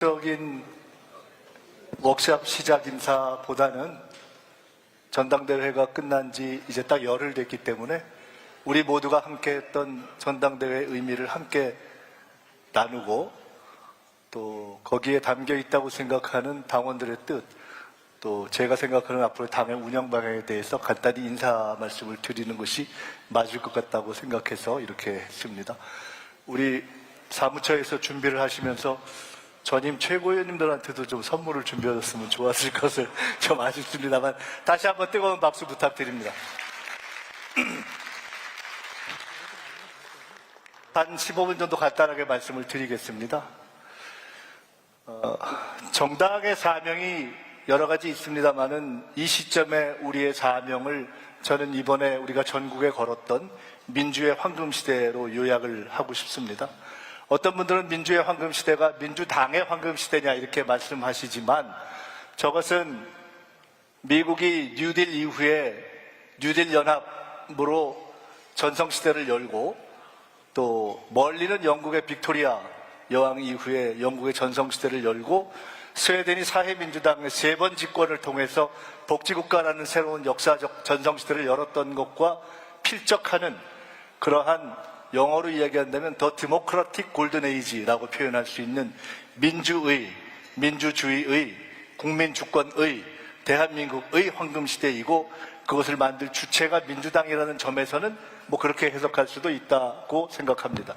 적인 워크숍 시작 인사보다는 전당대회가 끝난 지 이제 딱 열흘 됐기 때문에 우리 모두가 함께 했던 전당대회의 의미를 함께 나누고 또 거기에 담겨 있다고 생각하는 당원들의 뜻, 또 제가 생각하는 앞으로 당의 운영 방향에 대해서 간단히 인사 말씀을 드리는 것이 맞을 것 같다고 생각해서 이렇게 했습니다. 우리 사무처에서 준비를 하시면서 전임 최고위원님들한테도 좀 선물을 준비하셨으면 좋았을 것을 좀 아쉽습니다만 다시 한번 뜨거운 박수 부탁드립니다. 한 15분 정도 간단하게 말씀을 드리겠습니다. 정당의 사명이 여러 가지 있습니다만은 이 시점에 우리의 사명을 저는 이번에 우리가 전국에 걸었던 민주의 황금시대로 요약을 하고 싶습니다. 어떤 분들은 민주의 황금시대가 민주당의 황금시대냐 이렇게 말씀하시지만 저것은 미국이 뉴딜 이후에 뉴딜 연합으로 전성시대를 열고 또 멀리는 영국의 빅토리아 여왕 이후에 영국의 전성시대를 열고 스웨덴이 사회민주당의 3번 집권을 통해서 복지국가라는 새로운 역사적 전성시대를 열었던 것과 필적하는 그러한 영어로 이야기한다면 더 디모크라틱 골든 에이지라고 표현할 수 있는 민주의, 민주주의의, 국민주권의, 대한민국의 황금시대이고 그것을 만들 주체가 민주당이라는 점에서는 뭐 그렇게 해석할 수도 있다고 생각합니다.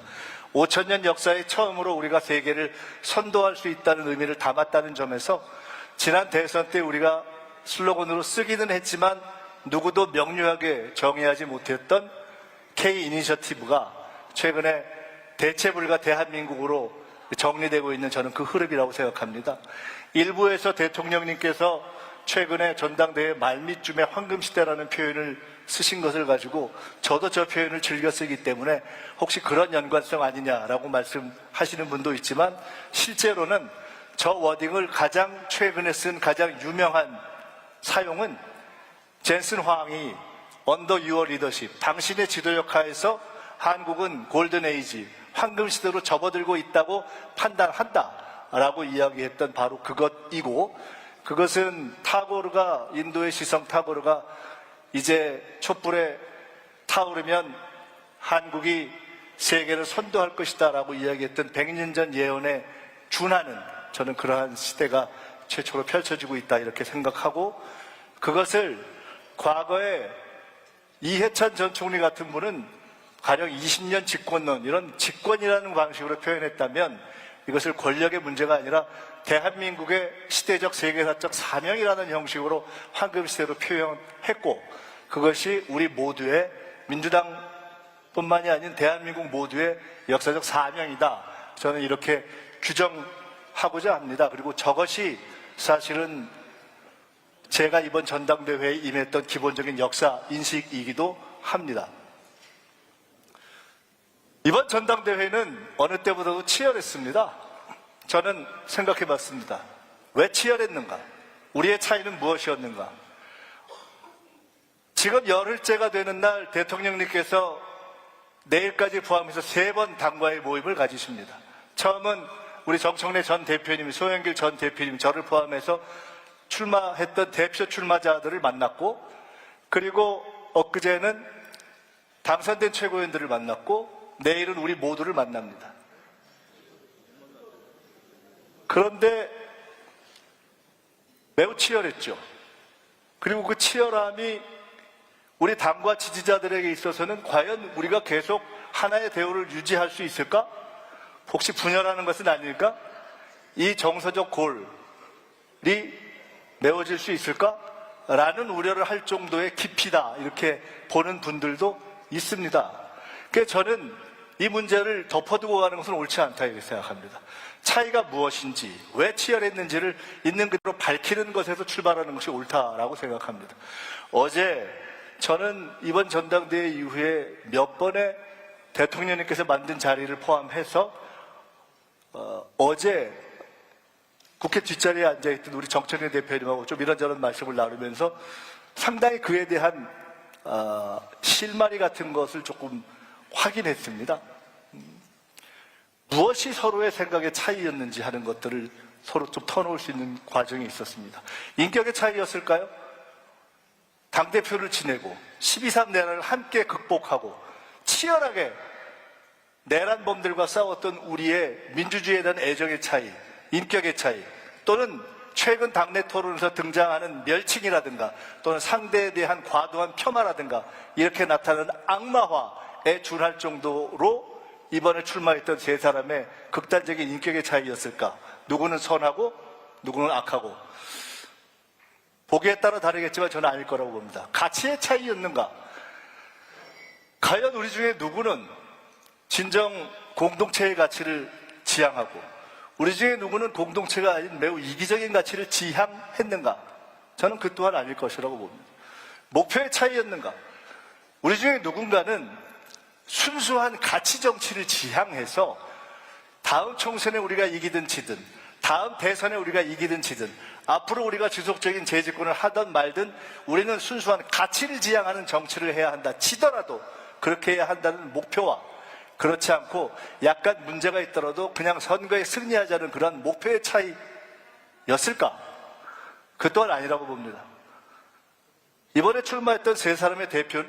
5000년 역사에 처음으로 우리가 세계를 선도할 수 있다는 의미를 담았다는 점에서 지난 대선 때 우리가 슬로건으로 쓰기는 했지만 누구도 명료하게 정의하지 못했던 K-이니셔티브가 최근에 대체불가 대한민국으로 정리되고 있는 저는 그 흐름이라고 생각합니다. 일부에서 대통령님께서 최근에 전당대회 말미쯤에 황금시대라는 표현을 쓰신 것을 가지고 저도 저 표현을 즐겨 쓰기 때문에 혹시 그런 연관성 아니냐라고 말씀하시는 분도 있지만 실제로는 저 워딩을 가장 최근에 쓴 가장 유명한 사용은 젠슨 황이 언더 유어 리더십, 당신의 지도력 하에서 한국은 골든 에이지, 황금시대로 접어들고 있다고 판단한다라고 이야기했던 바로 그것이고 그것은 타고르가 인도의 시성 타고르가 이제 촛불에 타오르면 한국이 세계를 선도할 것이다 라고 이야기했던 100년 전 예언에 준하는 저는 그러한 시대가 최초로 펼쳐지고 있다 이렇게 생각하고 그것을 과거에 이해찬 전 총리 같은 분은 가령 20년 집권론 이런 집권이라는 방식으로 표현했다면 이것을 권력의 문제가 아니라 대한민국의 시대적 세계사적 사명이라는 형식으로 황금시대로 표현했고 그것이 우리 모두의 민주당뿐만이 아닌 대한민국 모두의 역사적 사명이다. 저는 이렇게 규정하고자 합니다. 그리고 저것이 사실은 제가 이번 전당대회에 임했던 기본적인 역사 인식이기도 합니다. 이번 전당대회는 어느 때보다도 치열했습니다. 저는 생각해 봤습니다. 왜 치열했는가? 우리의 차이는 무엇이었는가? 지금 열흘째가 되는 날 대통령님께서 내일까지 포함해서 3번 당과의 모임을 가지십니다. 처음은 우리 정청래 전 대표님, 소영길 전 대표님, 저를 포함해서 출마했던 대표 출마자들을 만났고 그리고 엊그제는 당선된 최고위원들을 만났고 내일은 우리 모두를 만납니다. 그런데 매우 치열했죠. 그리고 그 치열함이 우리 당과 지지자들에게 있어서는 과연 우리가 계속 하나의 대우를 유지할 수 있을까? 혹시 분열하는 것은 아닐까? 이 정서적 골이 메워질 수 있을까? 라는 우려를 할 정도의 깊이다 이렇게 보는 분들도 있습니다. 그래서 저는 이 문제를 덮어두고 가는 것은 옳지 않다 이렇게 생각합니다. 차이가 무엇인지, 왜 치열했는지를 있는 그대로 밝히는 것에서 출발하는 것이 옳다라고 생각합니다. 어제 저는 이번 전당대회 이후에 몇 번의 대통령님께서 만든 자리를 포함해서 어제 국회 뒷자리에 앉아있던 우리 정청래 대표님하고 좀 이런저런 말씀을 나누면서 상당히 그에 대한 실마리 같은 것을 조금 확인했습니다. 무엇이 서로의 생각의 차이였는지 하는 것들을 서로 좀 터놓을 수 있는 과정이 있었습니다. 인격의 차이였을까요? 당대표를 지내고 12.3 내란을 함께 극복하고 치열하게 내란범들과 싸웠던 우리의 민주주의에 대한 애정의 차이, 인격의 차이, 또는 최근 당내 토론에서 등장하는 멸칭이라든가 또는 상대에 대한 과도한 폄하라든가 이렇게 나타나는 악마화에 준할 정도로 이번에 출마했던 세 사람의 극단적인 인격의 차이였을까? 누구는 선하고 누구는 악하고, 보기에 따라 다르겠지만 저는 아닐 거라고 봅니다. 가치의 차이였는가? 과연 우리 중에 누구는 진정 공동체의 가치를 지향하고 우리 중에 누구는 공동체가 아닌 매우 이기적인 가치를 지향했는가? 저는 그 또한 아닐 것이라고 봅니다. 목표의 차이였는가? 우리 중에 누군가는 순수한 가치 정치를 지향해서 다음 총선에 우리가 이기든 지든, 다음 대선에 우리가 이기든 지든, 앞으로 우리가 지속적인 재집권을 하든 말든 우리는 순수한 가치를 지향하는 정치를 해야 한다 치더라도 그렇게 해야 한다는 목표와, 그렇지 않고 약간 문제가 있더라도 그냥 선거에 승리하자는 그런 목표의 차이였을까? 그 또한 아니라고 봅니다. 이번에 출마했던 세 사람의 대표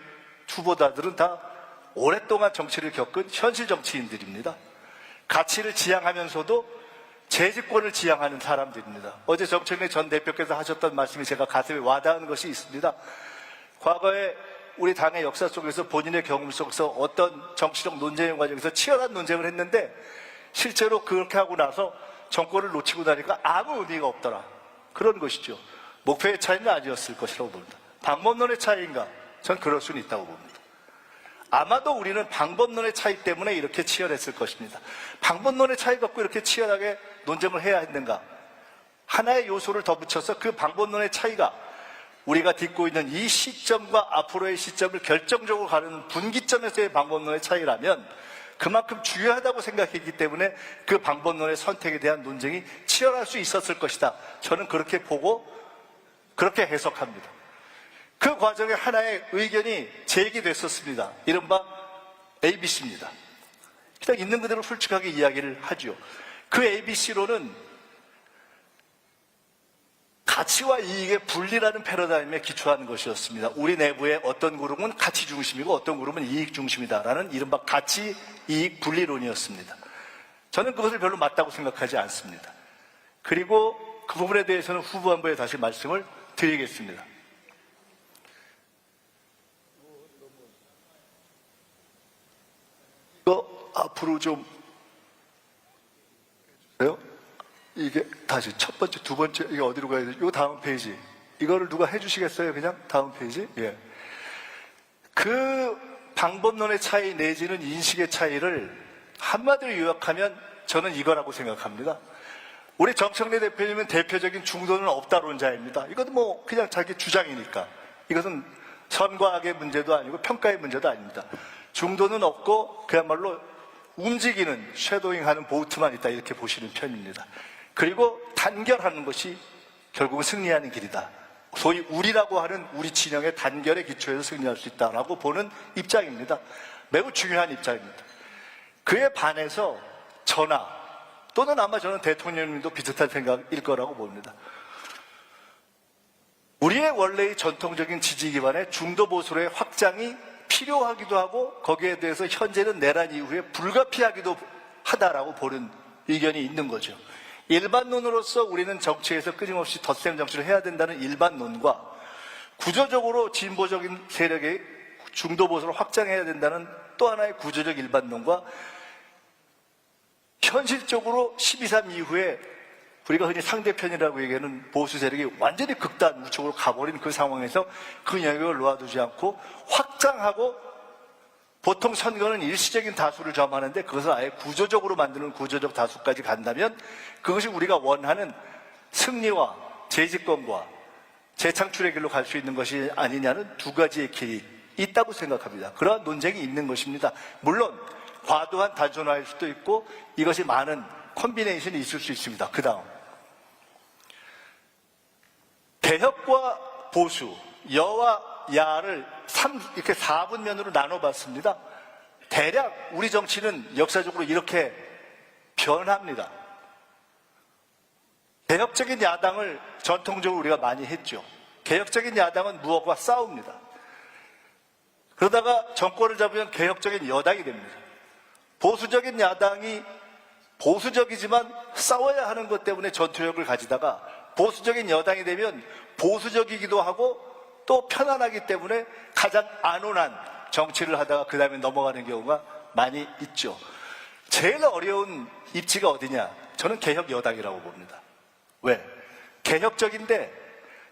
후보자들은 다 오랫동안 정치를 겪은 현실 정치인들입니다. 가치를 지향하면서도 재집권을 지향하는 사람들입니다. 어제 정청래 전 대표께서 하셨던 말씀이 제가 가슴에 와닿는 것이 있습니다. 과거에 우리 당의 역사 속에서 본인의 경험 속에서 어떤 정치적 논쟁의 과정에서 치열한 논쟁을 했는데 실제로 그렇게 하고 나서 정권을 놓치고 나니까 아무 의미가 없더라. 그런 것이죠. 목표의 차이는 아니었을 것이라고 봅니다. 방법론의 차이인가? 전 그럴 수는 있다고 봅니다. 아마도 우리는 방법론의 차이 때문에 이렇게 치열했을 것입니다. 방법론의 차이 갖고 이렇게 치열하게 논쟁을 해야 했는가? 하나의 요소를 더 붙여서 그 방법론의 차이가 우리가 딛고 있는 이 시점과 앞으로의 시점을 결정적으로 가르는 분기점에서의 방법론의 차이라면 그만큼 중요하다고 생각했기 때문에 그 방법론의 선택에 대한 논쟁이 치열할 수 있었을 것이다. 저는 그렇게 보고 그렇게 해석합니다. 그 과정에 하나의 의견이 제기됐었습니다. 이른바 ABC입니다. 그냥 있는 그대로 솔직하게 이야기를 하죠. 그 ABC로는 가치와 이익의 분리라는 패러다임에 기초하는 것이었습니다. 우리 내부에 어떤 그룹은 가치 중심이고 어떤 그룹은 이익 중심이다라는 이른바 가치, 이익 분리론이었습니다. 저는 그것을 별로 맞다고 생각하지 않습니다. 그리고 그 부분에 대해서는 후보안보에 다시 말씀을 드리겠습니다. 이거 앞으로 좀 그래요? 이게 다시 첫 번째, 두 번째, 이게 어디로 가야 되죠? 이거 다음 페이지. 이거를 누가 해주시겠어요? 그냥 다음 페이지? 예. 그 방법론의 차이 내지는 인식의 차이를 한마디로 요약하면 저는 이거라고 생각합니다. 우리 정청래 대표님은 대표적인 중도는 없다론자입니다. 이것도 뭐 그냥 자기 주장이니까. 이것은 선과 악의 문제도 아니고 평가의 문제도 아닙니다. 중도는 없고 그야말로 움직이는 쉐도잉하는 보트만 있다 이렇게 보시는 편입니다. 그리고 단결하는 것이 결국은 승리하는 길이다. 소위 우리라고 하는 우리 진영의 단결의 기초에서 승리할 수 있다라고 보는 입장입니다. 매우 중요한 입장입니다. 그에 반해서 저나 또는 아마 저는 대통령님도 비슷한 생각일 거라고 봅니다. 우리의 원래의 전통적인 지지 기반의 중도 보수로의 확장이 필요하기도 하고 거기에 대해서 현재는 내란 이후에 불가피하기도 하다라고 보는 의견이 있는 거죠. 일반론으로서 우리는 정치에서 끊임없이 덧셈 정치를 해야 된다는 일반론과 구조적으로 진보적인 세력의 중도 보수를 확장해야 된다는 또 하나의 구조적 일반론과 현실적으로 12.3 이후에 우리가 흔히 상대편이라고 얘기하는 보수 세력이 완전히 극단 우측으로 가버린 그 상황에서 그 영역을 놓아두지 않고 확장하고 보통 선거는 일시적인 다수를 점하는데 그것을 아예 구조적으로 만드는 구조적 다수까지 간다면 그것이 우리가 원하는 승리와 재집권과 재창출의 길로 갈 수 있는 것이 아니냐는 두 가지의 길이 있다고 생각합니다. 그러한 논쟁이 있는 것입니다. 물론 과도한 단순화일 수도 있고 이것이 많은 콤비네이션이 있을 수 있습니다. 그 다음 개혁과 보수, 여와 야를 이렇게 4분면으로 나눠봤습니다. 대략 우리 정치는 역사적으로 이렇게 변합니다. 개혁적인 야당을 전통적으로 우리가 많이 했죠. 개혁적인 야당은 무엇과 싸웁니다. 그러다가 정권을 잡으면 개혁적인 여당이 됩니다. 보수적인 야당이 보수적이지만 싸워야 하는 것 때문에 전투력을 가지다가 보수적인 여당이 되면 보수적이기도 하고 또 편안하기 때문에 가장 안온한 정치를 하다가 그 다음에 넘어가는 경우가 많이 있죠. 제일 어려운 입지가 어디냐? 저는 개혁 여당이라고 봅니다. 왜? 개혁적인데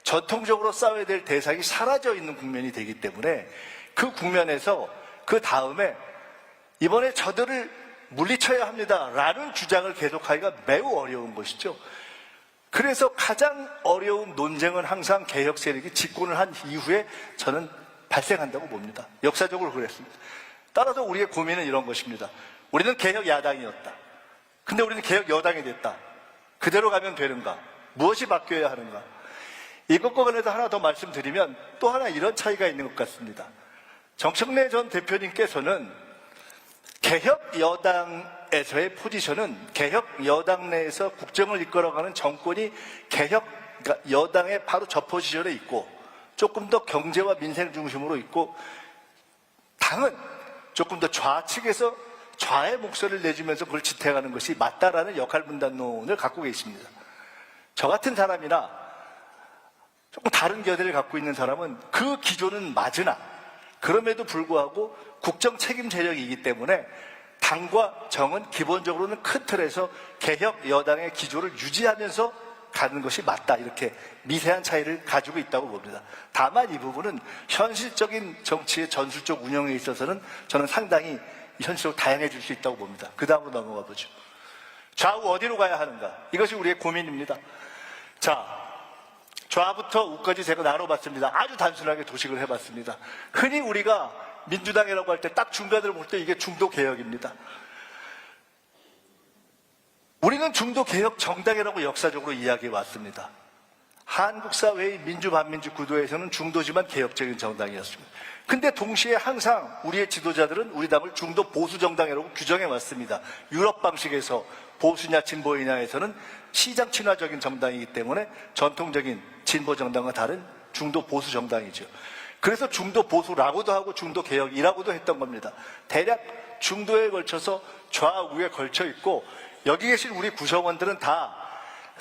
전통적으로 싸워야 될 대상이 사라져 있는 국면이 되기 때문에 그 국면에서 그 다음에 이번에 저들을 물리쳐야 합니다라는 주장을 계속하기가 매우 어려운 것이죠. 그래서 가장 어려운 논쟁은 항상 개혁 세력이 집권을 한 이후에 저는 발생한다고 봅니다. 역사적으로 그랬습니다. 따라서 우리의 고민은 이런 것입니다. 우리는 개혁 야당이었다. 근데 우리는 개혁 여당이 됐다. 그대로 가면 되는가? 무엇이 바뀌어야 하는가? 이것과 관련해서 하나 더 말씀드리면 또 하나 이런 차이가 있는 것 같습니다. 정청래 전 대표님께서는 개혁 여당에서의 포지션은 개혁 여당 내에서 국정을 이끌어가는 정권이 개혁 그러니까 여당의 바로 저 포지션에 있고 조금 더 경제와 민생 중심으로 있고 당은 조금 더 좌측에서 좌의 목소리를 내주면서 그걸 지탱하는 것이 맞다라는 역할 분담론을 갖고 계십니다. 저 같은 사람이나 조금 다른 견해를 갖고 있는 사람은 그 기조는 맞으나 그럼에도 불구하고 국정 책임 세력이기 때문에 당과 정은 기본적으로는 큰 틀에서 개혁 여당의 기조를 유지하면서 가는 것이 맞다. 이렇게 미세한 차이를 가지고 있다고 봅니다. 다만 이 부분은 현실적인 정치의 전술적 운영에 있어서는 저는 상당히 현실적으로 다양해질 수 있다고 봅니다. 그 다음으로 넘어가 보죠. 좌우 어디로 가야 하는가? 이것이 우리의 고민입니다. 자, 좌부터 우까지 제가 나눠봤습니다. 아주 단순하게 도식을 해봤습니다. 흔히 우리가 민주당이라고 할 때 딱 중간을 볼 때 이게 중도개혁입니다. 우리는 중도개혁 정당이라고 역사적으로 이야기해 왔습니다. 한국 사회의 민주반민주 구도에서는 중도지만 개혁적인 정당이었습니다. 근데 동시에 항상 우리의 지도자들은 우리 당을 중도 보수 정당이라고 규정해 왔습니다. 유럽 방식에서 보수냐 진보이냐에서는 시장 친화적인 정당이기 때문에 전통적인 진보 정당과 다른 중도 보수 정당이죠. 그래서 중도 보수라고도 하고 중도 개혁이라고도 했던 겁니다. 대략 중도에 걸쳐서 좌우에 걸쳐 있고 여기 계신 우리 구성원들은 다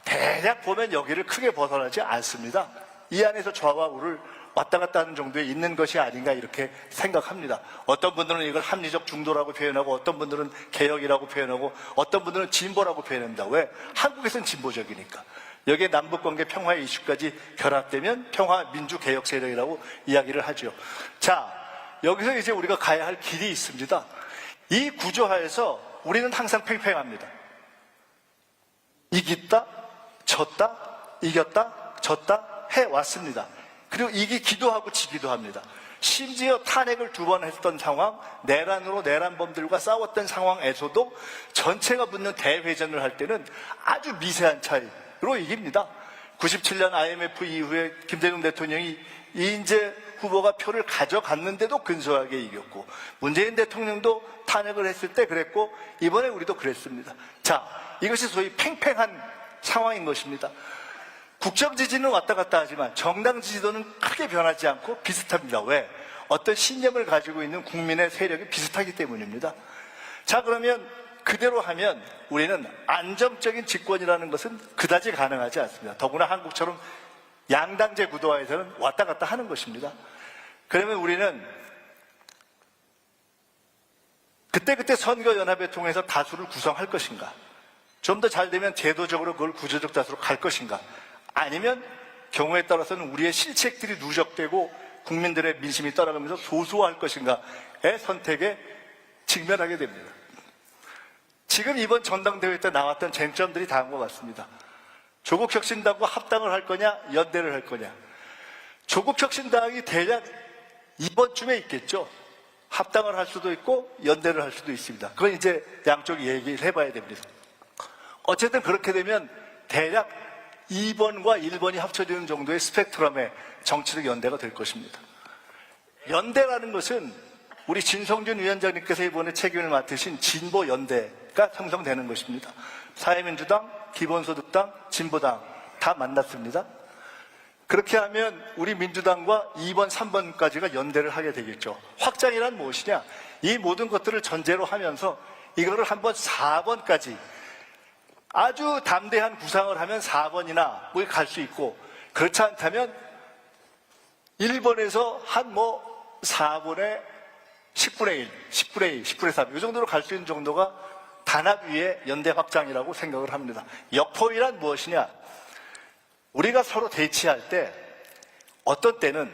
대략 보면 여기를 크게 벗어나지 않습니다. 이 안에서 좌와 우를 왔다 갔다 하는 정도에 있는 것이 아닌가 이렇게 생각합니다. 어떤 분들은 이걸 합리적 중도라고 표현하고 어떤 분들은 개혁이라고 표현하고 어떤 분들은 진보라고 표현합니다. 왜? 한국에서는 진보적이니까. 여기에 남북관계 평화의 이슈까지 결합되면 평화 민주 개혁 세력이라고 이야기를 하죠. 자, 여기서 이제 우리가 가야 할 길이 있습니다. 이 구조하에서 우리는 항상 팽팽합니다. 이겼다, 졌다, 이겼다, 졌다 해왔습니다. 그리고 이기기도 하고 지기도 합니다. 심지어 탄핵을 2번 했던 상황, 내란으로 내란범들과 싸웠던 상황에서도 전체가 붙는 대회전을 할 때는 아주 미세한 차이로 이깁니다. 97년 IMF 이후에 김대중 대통령이 이인재 후보가 표를 가져갔는데도 근소하게 이겼고 문재인 대통령도 탄핵을 했을 때 그랬고 이번에 우리도 그랬습니다. 자, 이것이 소위 팽팽한 상황인 것입니다. 국정 지지는 왔다 갔다 하지만 정당 지지도는 크게 변하지 않고 비슷합니다. 왜? 어떤 신념을 가지고 있는 국민의 세력이 비슷하기 때문입니다. 자, 그러면 그대로 하면 우리는 안정적인 집권이라는 것은 그다지 가능하지 않습니다. 더구나 한국처럼 양당제 구도화에서는 왔다 갔다 하는 것입니다. 그러면 우리는 그때그때 선거연합을 통해서 다수를 구성할 것인가? 좀 더 잘 되면 제도적으로 그걸 구조적 다수로 갈 것인가? 아니면 경우에 따라서는 우리의 실책들이 누적되고 국민들의 민심이 따라가면서 소수화할 것인가의 선택에 직면하게 됩니다. 지금 이번 전당대회 때 나왔던 쟁점들이 다한 것 같습니다. 조국혁신당과 합당을 할 거냐, 연대를 할 거냐. 조국혁신당이 대략 이번 쯤에 있겠죠. 합당을 할 수도 있고 연대를 할 수도 있습니다. 그건 이제 양쪽이 얘기를 해봐야 됩니다. 어쨌든 그렇게 되면 대략 2번과 1번이 합쳐지는 정도의 스펙트럼의 정치적 연대가 될 것입니다. 연대라는 것은 우리 진성준 위원장님께서 이번에 책임을 맡으신 진보연대가 형성되는 것입니다. 사회민주당, 기본소득당, 진보당 다 만났습니다. 그렇게 하면 우리 민주당과 2번, 3번까지가 연대를 하게 되겠죠. 확장이란 무엇이냐? 이 모든 것들을 전제로 하면서 이거를 한번 4번까지 아주 담대한 구상을 하면 4번이나 뭐 갈 수 있고, 그렇지 않다면 1번에서 한 4분의 10분의 1, 10분의 2, 10분의 3, 이 정도로 갈 수 있는 정도가 단합 위의 연대 확장이라고 생각을 합니다. 역포위란 무엇이냐? 우리가 서로 대치할 때 어떤 때는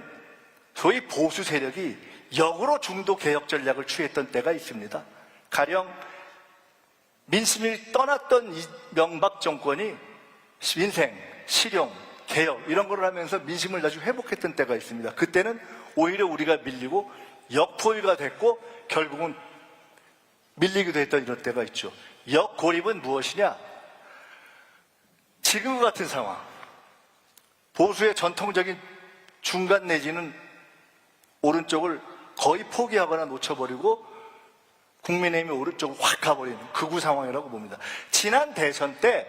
소위 보수 세력이 역으로 중도 개혁 전략을 취했던 때가 있습니다. 가령 민심이 떠났던 이명박 정권이 민생, 실용, 개혁 이런 걸 하면서 민심을 다시 회복했던 때가 있습니다. 그때는 오히려 우리가 밀리고 역포위가 됐고 결국은 밀리기도 했던 이런 때가 있죠. 역고립은 무엇이냐? 지금과 같은 상황, 보수의 전통적인 중간 내지는 오른쪽을 거의 포기하거나 놓쳐버리고 국민의힘이 오른쪽으로 확 가버리는 극우 상황이라고 봅니다. 지난 대선 때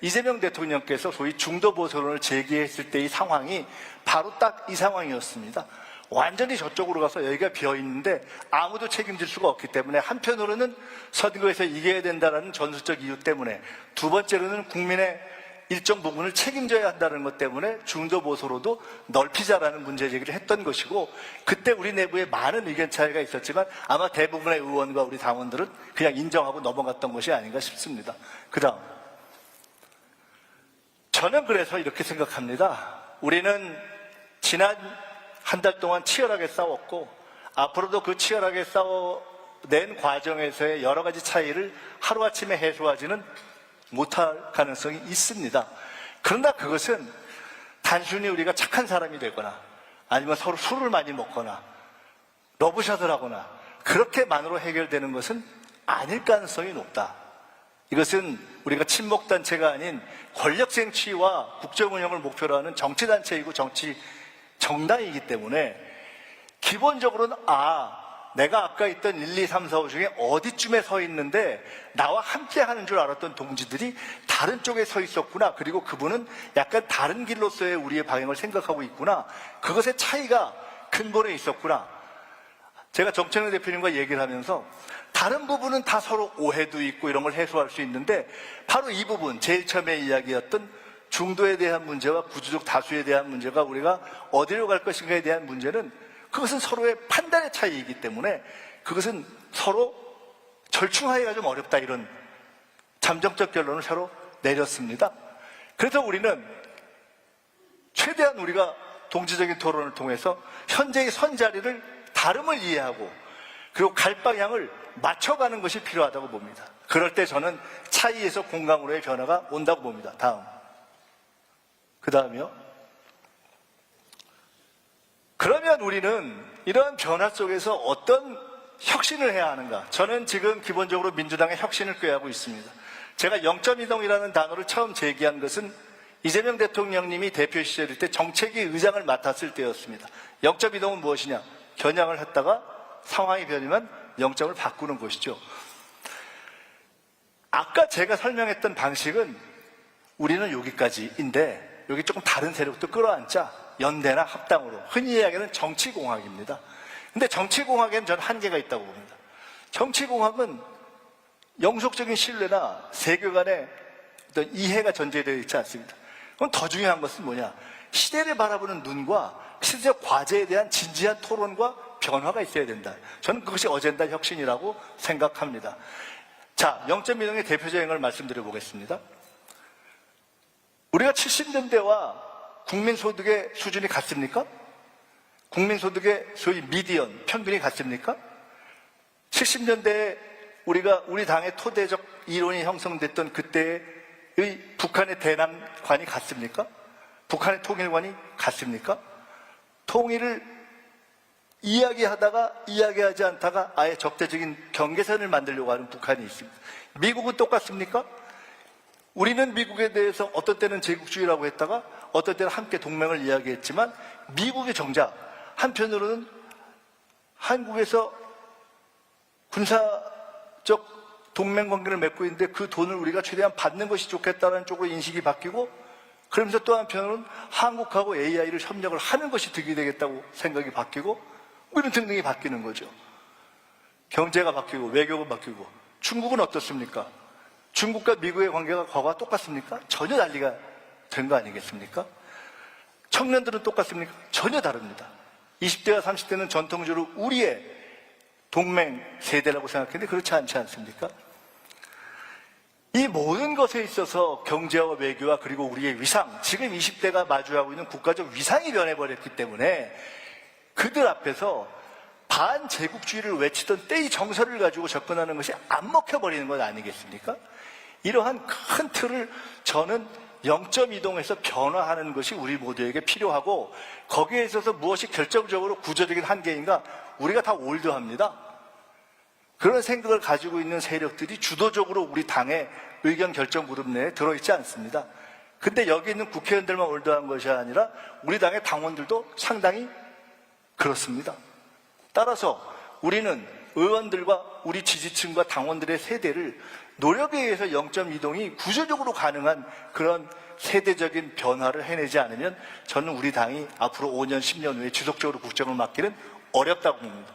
이재명 대통령께서 소위 중도 보수론을 제기했을 때의 상황이 바로 딱 이 상황이었습니다. 완전히 저쪽으로 가서 여기가 비어있는데 아무도 책임질 수가 없기 때문에, 한편으로는 선거에서 이겨야 된다는 전술적 이유 때문에, 두 번째로는 국민의 일정 부분을 책임져야 한다는 것 때문에 중도 보수로도 넓히자라는 문제 제기를 했던 것이고, 그때 우리 내부에 많은 의견 차이가 있었지만 아마 대부분의 의원과 우리 당원들은 그냥 인정하고 넘어갔던 것이 아닌가 싶습니다. 그 다음, 저는 그래서 이렇게 생각합니다. 우리는 지난 한 달 동안 치열하게 싸웠고 앞으로도 그 치열하게 싸워낸 과정에서의 여러 가지 차이를 하루아침에 해소하지는 못할 가능성이 있습니다. 그러나 그것은 단순히 우리가 착한 사람이 되거나 아니면 서로 술을 많이 먹거나 러브샷을 하거나 그렇게만으로 해결되는 것은 아닐 가능성이 높다. 이것은 우리가 친목단체가 아닌 권력쟁취와 국정운영을 목표로 하는 정치단체이고 정당이기 때문에 기본적으로는 내가 아까 있던 1, 2, 3, 4, 5 중에 어디쯤에 서 있는데 나와 함께 하는 줄 알았던 동지들이 다른 쪽에 서 있었구나. 그리고 그분은 약간 다른 길로서의 우리의 방향을 생각하고 있구나. 그것의 차이가 근본에 있었구나. 제가 정청래 대표님과 얘기를 하면서 다른 부분은 다 서로 오해도 있고 이런 걸 해소할 수 있는데, 바로 이 부분, 제일 처음에 이야기했던 중도에 대한 문제와 구조적 다수에 대한 문제가 우리가 어디로 갈 것인가에 대한 문제는, 그것은 서로의 판단의 차이이기 때문에 그것은 서로 절충하기가 좀 어렵다, 이런 잠정적 결론을 서로 내렸습니다. 그래서 우리는 최대한 우리가 동지적인 토론을 통해서 현재의 선자리를 다름을 이해하고 그리고 갈 방향을 맞춰가는 것이 필요하다고 봅니다. 그럴 때 저는 차이에서 공감으로의 변화가 온다고 봅니다. 다음. 그 다음이요. 그러면 우리는 이러한 변화 속에서 어떤 혁신을 해야 하는가? 저는 지금 기본적으로 민주당의 혁신을 꾀하고 있습니다. 제가 0.이동이라는 단어를 처음 제기한 것은 이재명 대통령님이 대표 시절일 때 정책위 의장을 맡았을 때였습니다. 0.이동은 무엇이냐? 겨냥을 했다가 상황이 변하면 0점을 바꾸는 것이죠. 아까 제가 설명했던 방식은 우리는 여기까지인데, 여기 조금 다른 세력도 끌어안자, 연대나 합당으로, 흔히 이야기하는 정치공학입니다. 근데 정치공학에는 저는 한계가 있다고 봅니다. 정치공학은 영속적인 신뢰나 세계관의 어떤 이해가 전제되어 있지 않습니다. 그럼 더 중요한 것은 뭐냐? 시대를 바라보는 눈과 시대적 과제에 대한 진지한 토론과 변화가 있어야 된다. 저는 그것이 어젠다 혁신이라고 생각합니다. 자, 0.1동의 대표적인 걸 말씀드려 보겠습니다. 우리가 70년대와 국민소득의 수준이 같습니까? 국민소득의 소위 미디언, 평균이 같습니까? 70년대에 우리 당의 토대적 이론이 형성됐던 그때의 북한의 대남관이 같습니까? 북한의 통일관이 같습니까? 통일을 이야기하다가 이야기하지 않다가 아예 적대적인 경계선을 만들려고 하는 북한이 있습니다. 미국은 똑같습니까? 우리는 미국에 대해서 어떤 때는 제국주의라고 했다가 어떤 때는 함께 동맹을 이야기했지만, 미국이 정작 한편으로는 한국에서 군사적 동맹관계를 맺고 있는데 그 돈을 우리가 최대한 받는 것이 좋겠다는 쪽으로 인식이 바뀌고, 그러면서 또 한편으로는 한국하고 AI를 협력을 하는 것이 득이 되겠다고 생각이 바뀌고 이런 등등이 바뀌는 거죠. 경제가 바뀌고 외교가 바뀌고. 중국은 어떻습니까? 중국과 미국의 관계가 과거와 똑같습니까? 전혀 난리가 된 거 아니겠습니까? 청년들은 똑같습니까? 전혀 다릅니다. 20대와 30대는 전통적으로 우리의 동맹 세대라고 생각했는데 그렇지 않지 않습니까? 이 모든 것에 있어서 경제와 외교와 그리고 우리의 위상, 지금 20대가 마주하고 있는 국가적 위상이 변해버렸기 때문에 그들 앞에서 반제국주의를 외치던 때의 정서를 가지고 접근하는 것이 안 먹혀버리는 것 아니겠습니까? 이러한 큰 틀을 저는 0.2동에서 변화하는 것이 우리 모두에게 필요하고 거기에 있어서 무엇이 결정적으로 구조적인 한계인가? 우리가 다 올드합니다. 그런 생각을 가지고 있는 세력들이 주도적으로 우리 당의 의견 결정 그룹 내에 들어있지 않습니다. 근데 여기 있는 국회의원들만 올드한 것이 아니라 우리 당의 당원들도 상당히 그렇습니다. 따라서 우리는 의원들과 우리 지지층과 당원들의 세대를 노력에 의해서 0.2동이 구조적으로 가능한 그런 세대적인 변화를 해내지 않으면 저는 우리 당이 앞으로 5년, 10년 후에 지속적으로 국정을 맡기는 어렵다고 봅니다.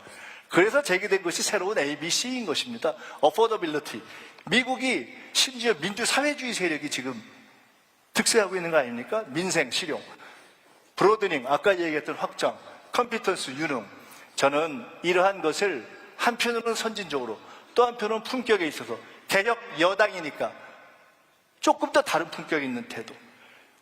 그래서 제기된 것이 새로운 ABC인 것입니다. Affordability. 미국이 심지어 민주사회주의 세력이 지금 득세하고 있는 거 아닙니까? 민생, 실용. 브로드닝, 아까 얘기했던 확장, 컴피턴스, 유능. 저는 이러한 것을 한편으로는 선진적으로 또 한편으로는 품격에 있어서 개혁 여당이니까 조금 더 다른 품격이 있는 태도.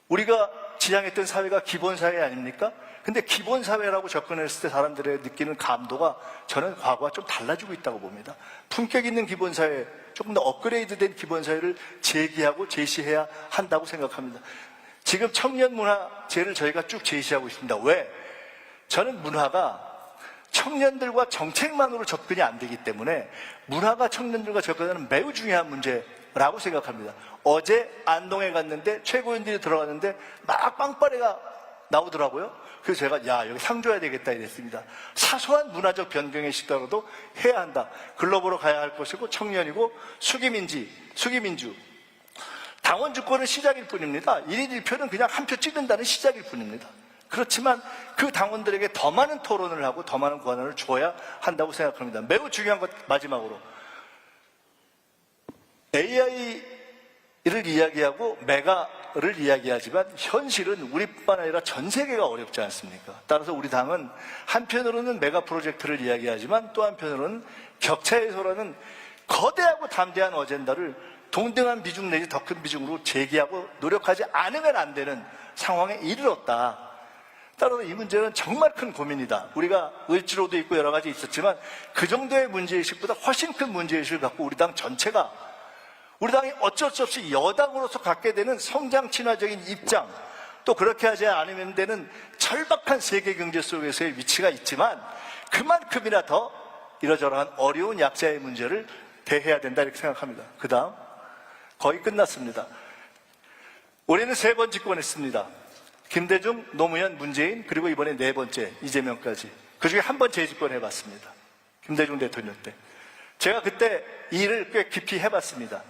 우리가 지향했던 사회가 기본사회 아닙니까? 근데 기본사회라고 접근했을 때 사람들의 느끼는 감도가 저는 과거와 좀 달라지고 있다고 봅니다. 품격 있는 기본사회, 조금 더 업그레이드된 기본사회를 제기하고 제시해야 한다고 생각합니다. 지금 청년문화제를 저희가 쭉 제시하고 있습니다. 왜? 저는 문화가 청년들과 정책만으로 접근이 안 되기 때문에 문화가 청년들과 접근하는 매우 중요한 문제라고 생각합니다. 어제 안동에 갔는데 최고위원들이 들어갔는데 막 빵빠레가 나오더라고요. 그래서 제가 여기 상 줘야 되겠다 이랬습니다. 사소한 문화적 변경의 시도라도 해야 한다. 글로벌로 가야 할 것이고 청년이고 수기민주 당원 주권은 시작일 뿐입니다. 1인 1표는 그냥 한 표 찍는다는 시작일 뿐입니다. 그렇지만 그 당원들에게 더 많은 토론을 하고 더 많은 권한을 줘야 한다고 생각합니다. 매우 중요한 것 마지막으로 AI를 이야기하고 메가를 이야기하지만 현실은 우리뿐만 아니라 전 세계가 어렵지 않습니까? 따라서 우리 당은 한편으로는 메가 프로젝트를 이야기하지만 또 한편으로는 격차 해소라는 거대하고 담대한 어젠다를 동등한 비중 내지 더 큰 비중으로 제기하고 노력하지 않으면 안 되는 상황에 이르렀다. 따라서 이 문제는 정말 큰 고민이다. 우리가 을지로도 있고 여러 가지 있었지만 그 정도의 문제의식보다 훨씬 큰 문제의식을 갖고 우리 당 전체가 우리 당이 어쩔 수 없이 여당으로서 갖게 되는 성장 친화적인 입장 또 그렇게 하지 않으면 되는 절박한 세계 경제 속에서의 위치가 있지만 그만큼이나 더 이러저러한 어려운 약자의 문제를 대해야 된다 이렇게 생각합니다. 그 다음 거의 끝났습니다. 올해는 3번 집권했습니다. 김대중, 노무현, 문재인 그리고 이번에 4번째 이재명까지 그중에 한 번 재집권해봤습니다. 김대중 대통령 때 제가 그때 일을 꽤 깊이 해봤습니다.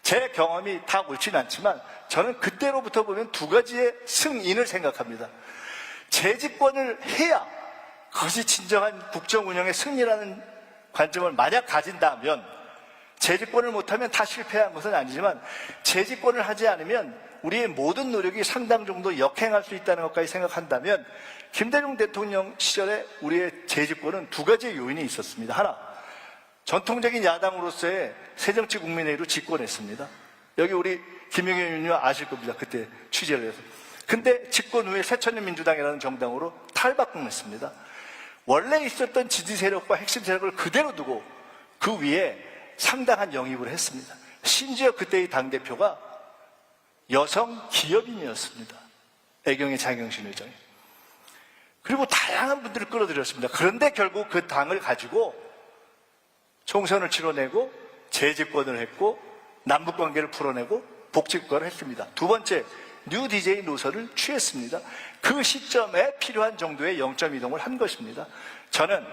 제 경험이 다 옳지는 않지만 저는 그때로부터 보면 2가지의 승인을 생각합니다. 재집권을 해야 그것이 진정한 국정 운영의 승리라는 관점을 만약 가진다면 재집권을 못하면 다 실패한 것은 아니지만 재집권을 하지 않으면 우리의 모든 노력이 상당 정도 역행할 수 있다는 것까지 생각한다면 김대중 대통령 시절에 우리의 재집권은 2가지의 요인이 있었습니다. 하나, 전통적인 야당으로서의 새정치국민회의로 집권했습니다. 여기 우리 김영현 의원님 아실 겁니다. 그때 취재를 해서. 근데 집권 후에 새천년민주당이라는 정당으로 탈바꿈했습니다. 원래 있었던 지지 세력과 핵심 세력을 그대로 두고 그 위에 상당한 영입을 했습니다. 심지어 그때의 당대표가 여성 기업인이었습니다. 애경의 장영신 회장이. 그리고 다양한 분들을 끌어들였습니다. 그런데 결국 그 당을 가지고 총선을 치러내고 재집권을 했고 남북관계를 풀어내고 복집권을 했습니다. 2번째, 뉴 DJ 노선을 취했습니다. 그 시점에 필요한 정도의 0.2동을 한 것입니다. 저는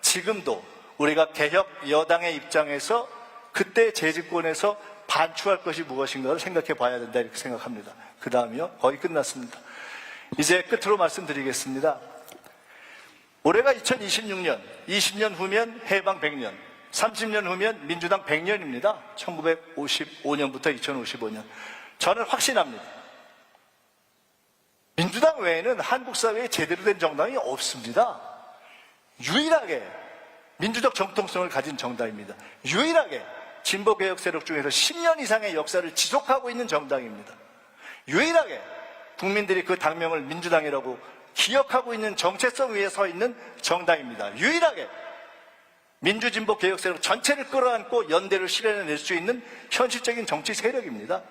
지금도 우리가 개혁 여당의 입장에서 그때 재집권에서 반추할 것이 무엇인가를 생각해 봐야 된다 이렇게 생각합니다. 그 다음이요? 거의 끝났습니다. 이제 끝으로 말씀드리겠습니다. 올해가 2026년, 20년 후면 해방 100년, 30년 후면 민주당 100년입니다. 1955년부터 2055년. 저는 확신합니다. 민주당 외에는 한국 사회에 제대로 된 정당이 없습니다. 유일하게 민주적 정통성을 가진 정당입니다. 유일하게 진보개혁 세력 중에서 10년 이상의 역사를 지속하고 있는 정당입니다. 유일하게 국민들이 그 당명을 민주당이라고 기억하고 있는 정체성 위에 서 있는 정당입니다. 유일하게 민주진보 개혁 세력 전체를 끌어안고 연대를 실현해낼 수 있는 현실적인 정치 세력입니다.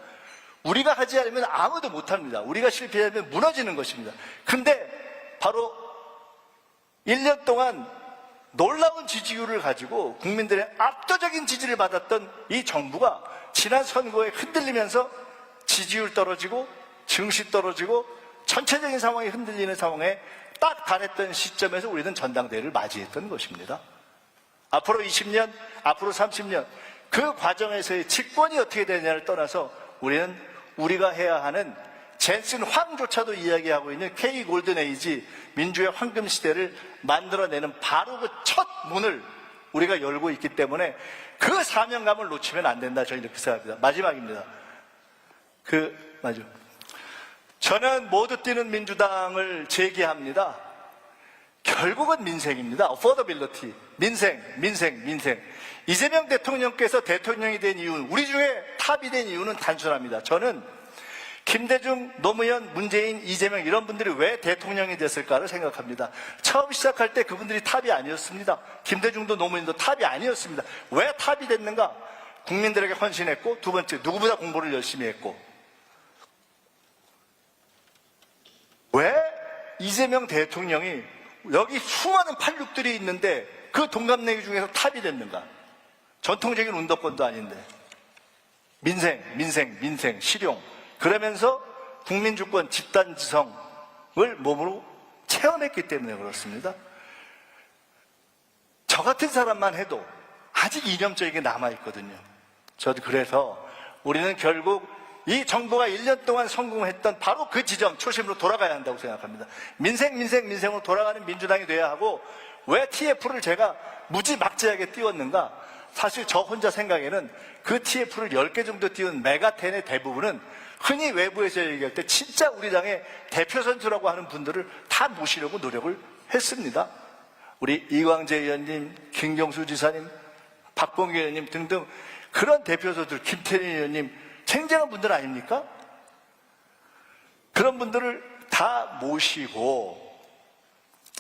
우리가 하지 않으면 아무도 못합니다. 우리가 실패하면 무너지는 것입니다. 근데 바로 1년 동안 놀라운 지지율을 가지고 국민들의 압도적인 지지를 받았던 이 정부가 지난 선거에 흔들리면서 지지율 떨어지고 증시 떨어지고 전체적인 상황이 흔들리는 상황에 딱 달했던 시점에서 우리는 전당대회를 맞이했던 것입니다. 앞으로 20년, 앞으로 30년 그 과정에서의 직권이 어떻게 되느냐를 떠나서 우리는 우리가 해야 하는 젠슨 황조차도 이야기하고 있는 K 골든 에이지 민주의 황금 시대를 만들어내는 바로 그 첫 문을 우리가 열고 있기 때문에 그 사명감을 놓치면 안 된다. 저는 이렇게 생각합니다. 마지막입니다. 저는 모두 뛰는 민주당을 제기합니다. 결국은 민생입니다. affordability. 민생. 이재명 대통령께서 대통령이 된 이유, 우리 중에 탑이 된 이유는 단순합니다. 저는 김대중, 노무현, 문재인, 이재명 이런 분들이 왜 대통령이 됐을까를 생각합니다. 처음 시작할 때 그분들이 탑이 아니었습니다. 김대중도 노무현도 탑이 아니었습니다. 왜 탑이 됐는가? 국민들에게 헌신했고, 두 번째, 누구보다 공부를 열심히 했고. 왜 이재명 대통령이 여기 수많은 86들이 있는데 그 동갑내기 중에서 탑이 됐는가? 전통적인 운동권도 아닌데. 민생, 실용. 그러면서 국민주권, 집단지성을 몸으로 체험했기 때문에 그렇습니다. 저 같은 사람만 해도 아직 이념적인 게 남아있거든요. 저도 그래서 우리는 결국 이 정부가 1년 동안 성공했던 바로 그 지점, 초심으로 돌아가야 한다고 생각합니다. 민생으로 돌아가는 민주당이 돼야 하고, 왜 TF를 제가 무지막지하게 띄웠는가? 사실 저 혼자 생각에는 그 TF를 10개 정도 띄운 메가텐의 대부분은 흔히 외부에서 얘기할 때 진짜 우리 당의 대표 선수라고 하는 분들을 다 모시려고 노력을 했습니다. 우리 이광재 의원님, 김경수 지사님, 박봉기 의원님 등등 그런 대표 선수들, 김태린 의원님, 쟁쟁한 분들 아닙니까? 그런 분들을 다 모시고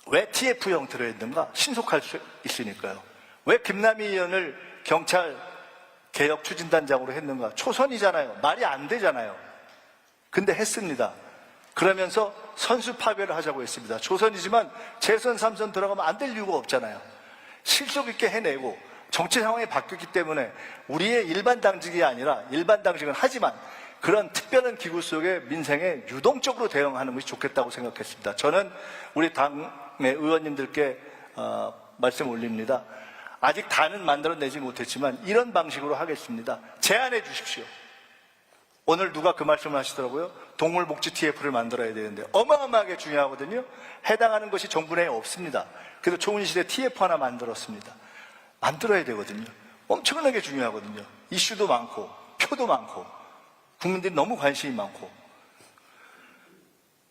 왜 TF 형태로 했는가? 신속할 수 있으니까요. 왜 김남희 의원을 경찰 개혁 추진단장으로 했는가? 초선이잖아요. 말이 안 되잖아요. 근데 했습니다. 그러면서 선수 파괴를 하자고 했습니다. 조선이지만 재선 3선 들어가면 안 될 이유가 없잖아요. 실속 있게 해내고 정치 상황이 바뀌었기 때문에 우리의 일반 당직이 아니라, 일반 당직은 하지만 그런 특별한 기구 속에 민생에 유동적으로 대응하는 것이 좋겠다고 생각했습니다. 저는 우리 당의 의원님들께 말씀 올립니다. 아직 다는 만들어내지 못했지만 이런 방식으로 하겠습니다. 제안해 주십시오. 오늘 누가 그 말씀을 하시더라고요. 동물복지 TF를 만들어야 되는데 어마어마하게 중요하거든요. 해당하는 것이 정부 내에 없습니다. 그래서 조은시대 TF 하나 만들었습니다. 만들어야 되거든요. 엄청나게 중요하거든요. 이슈도 많고 표도 많고 국민들이 너무 관심이 많고.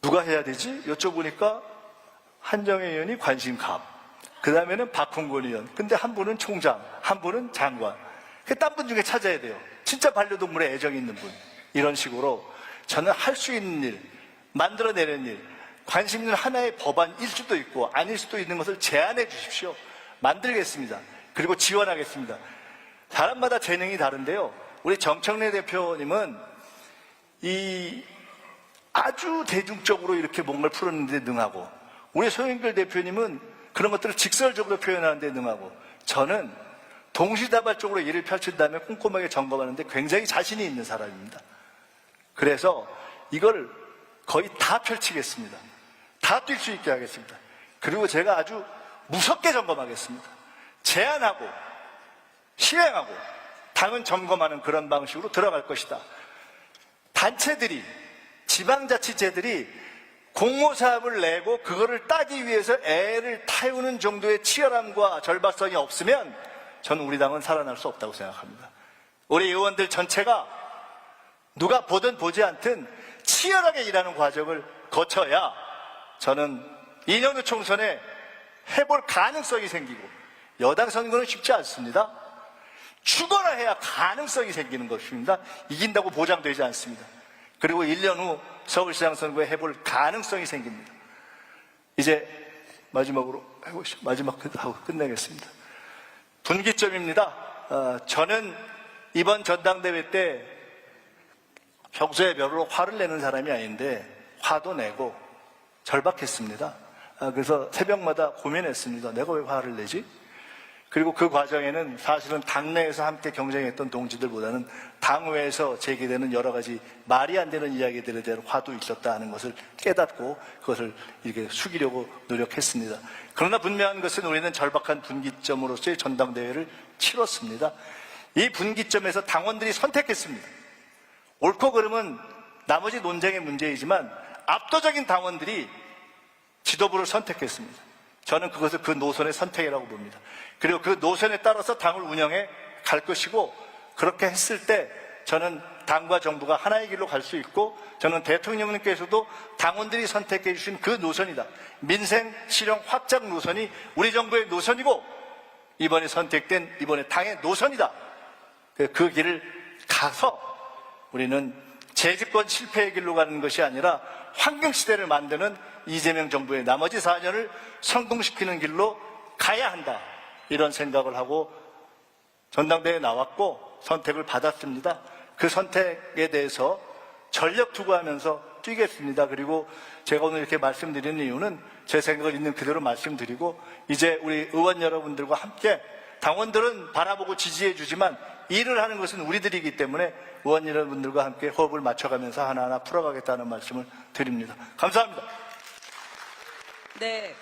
누가 해야 되지? 여쭤보니까 한정혜 의원이 관심갑, 그 다음에는 박홍근 의원, 근데 한 분은 총장, 한 분은 장관. 딴 분 중에 찾아야 돼요. 진짜 반려동물에 애정이 있는 분. 이런 식으로 저는 할 수 있는 일, 만들어내는 일, 관심 있는 하나의 법안일 수도 있고 아닐 수도 있는 것을 제안해 주십시오. 만들겠습니다. 그리고 지원하겠습니다. 사람마다 재능이 다른데요. 우리 정청래 대표님은 이 아주 대중적으로 이렇게 뭔가를 풀어내는 데 능하고, 우리 송영길 대표님은 그런 것들을 직설적으로 표현하는 데 능하고, 저는 동시다발적으로 일을 펼친 다음에 꼼꼼하게 점검하는데 굉장히 자신이 있는 사람입니다. 그래서 이걸 거의 다 펼치겠습니다. 다 뛸 수 있게 하겠습니다. 그리고 제가 아주 무섭게 점검하겠습니다. 제안하고 실행하고 당은 점검하는 그런 방식으로 들어갈 것이다. 단체들이 지방자치제들이 공모사업을 내고 그거를 따기 위해서 애를 태우는 정도의 치열함과 절박성이 없으면 저는 우리 당은 살아날 수 없다고 생각합니다. 우리 의원들 전체가 누가 보든 보지 않든 치열하게 일하는 과정을 거쳐야 저는 이년후 총선에 해볼 가능성이 생기고, 여당 선거는 쉽지 않습니다. 죽어라 해야 가능성이 생기는 것입니다. 이긴다고 보장되지 않습니다. 그리고 1년 후 서울시장 선거에 해볼 가능성이 생깁니다. 이제 마지막으로 마지막하고 끝내겠습니다. 분기점입니다. 저는 이번 전당대회 때 평소에 별로 화를 내는 사람이 아닌데 화도 내고 절박했습니다. 그래서 새벽마다 고민했습니다. 내가 왜 화를 내지? 그리고 그 과정에는 사실은 당내에서 함께 경쟁했던 동지들보다는 당외에서 제기되는 여러 가지 말이 안 되는 이야기들에 대한 화도 있었다 하는 것을 깨닫고 그것을 이렇게 숙이려고 노력했습니다. 그러나 분명한 것은 우리는 절박한 분기점으로서의 전당대회를 치렀습니다. 이 분기점에서 당원들이 선택했습니다. 옳고 그름은 나머지 논쟁의 문제이지만 압도적인 당원들이 지도부를 선택했습니다. 저는 그것을 그 노선의 선택이라고 봅니다. 그리고 그 노선에 따라서 당을 운영해 갈 것이고, 그렇게 했을 때 저는 당과 정부가 하나의 길로 갈 수 있고, 저는 대통령님께서도 당원들이 선택해 주신 그 노선이다, 민생 실용 확장 노선이 우리 정부의 노선이고 이번에 선택된 이번에 당의 노선이다. 그 길을 가서 우리는 재집권 실패의 길로 가는 것이 아니라 황금시대를 만드는 이재명 정부의 나머지 4년을 성공시키는 길로 가야 한다, 이런 생각을 하고 전당대회에 나왔고 선택을 받았습니다. 그 선택에 대해서 전력 투구하면서 뛰겠습니다. 그리고 제가 오늘 이렇게 말씀드리는 이유는 제 생각을 있는 그대로 말씀드리고, 이제 우리 의원 여러분들과 함께, 당원들은 바라보고 지지해 주지만 일을 하는 것은 우리들이기 때문에 의원 여러분들과 함께 호흡을 맞춰가면서 하나하나 풀어가겠다는 말씀을 드립니다. 감사합니다. 네.